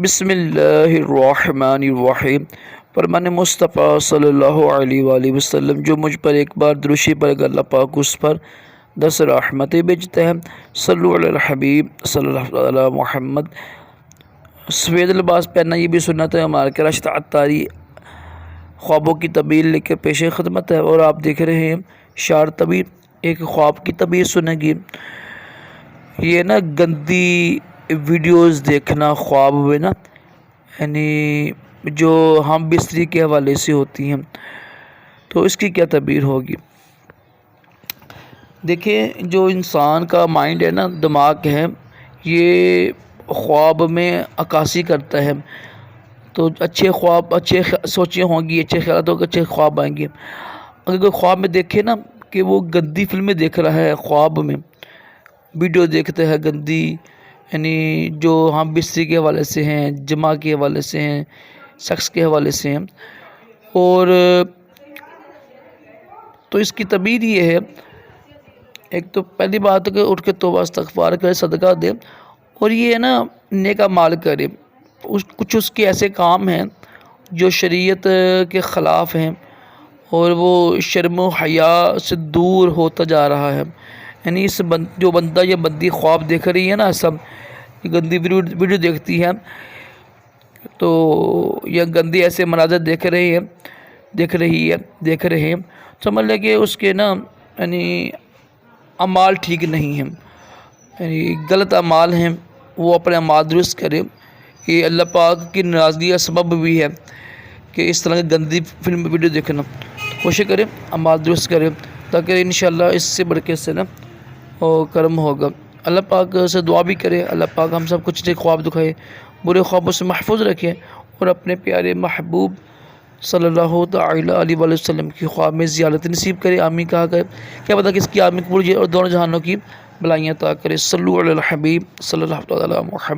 بسم اللہ الرحمن الرحیم۔ فرمان مصطفیٰ صلی اللہ علیہ وآلہ وسلم، جو مجھ پر ایک بار درشی پر اگر اللہ پاک اس پر 10 رحمتیں بھیجتے ہیں۔ صلو علی الحبیب صلی اللہ علیہ محمد۔ سفید لباس پہننا یہ بھی سنت ہے۔ ہمارے کے راشد عطاری خوابوں کی تعبیر لے کے پیش خدمت ہے، اور آپ دیکھ رہے ہیں شعر تعبیر، ایک خواب کی تعبیر سنیں گی۔ یہ نا گندی ویڈیوز دیکھنا خواب میں نا، یعنی جو ہم بستری کے حوالے سے ہوتی ہیں، تو اس کی کیا تعبیر ہوگی؟ دیکھیں، جو انسان کا مائنڈ ہے نا، دماغ ہے، یہ خواب میں عکاسی کرتا ہے۔ تو اچھے خواب، اچھے سوچیں ہوں گی، اچھے خیالات ہوں گے، اچھے خواب آئیں گے۔ اگر کوئی خواب میں دیکھے نا کہ وہ گندی فلمیں دیکھ رہا ہے، خواب میں ویڈیو دیکھتا ہے گندی، یعنی جو ہم بستری کے حوالے سے ہیں، جماع کے حوالے سے ہیں، سیکس کے حوالے سے ہیں، اور تو اس کی تعبیر یہ ہے، ایک تو پہلی بات ہے کہ اٹھ کے توبہ استغفار کرے، صدقہ دے، اور یہ ہے نا نیک اعمال کرے۔ کچھ اس کے ایسے کام ہیں جو شریعت کے خلاف ہیں، اور وہ شرم و حیا سے دور ہوتا جا رہا ہے۔ یعنی جو بندہ یا بندی خواب دیکھ رہی ہے نا، سب گندی ویڈیو دیکھتی ہے، تو یا گندی ایسے مناظر دیکھ رہے ہیں، سمجھ لے کہ اس کے نا یعنی اعمال ٹھیک نہیں ہیں، یعنی غلط اعمال ہیں، وہ اپنے اعمال درست کرے۔ یہ اللہ پاک کی ناراضگی کا سبب بھی ہے کہ اس طرح کی گندی فلم ویڈیو دیکھنا۔ کوشش کریں اعمال درست کریں، تاکہ انشاءاللہ اس سے بڑھ کے سے نا کرم ہوگا۔ اللہ پاک سے دعا بھی کرے، اللہ پاک ہم سب کچھ خواب دکھائے، برے خوابوں سے محفوظ رکھے، اور اپنے پیارے محبوب صلی اللہ تعالی علیہ وآلہ وسلم کی خواب میں زیارت نصیب کرے۔ آمین کہا کرے، کیا پتہ کس کی آمین قبول اور دونوں جہانوں کی بلائیاں عطا کرے۔ صلو علی الحبیب صلی اللہ علیہ محمد۔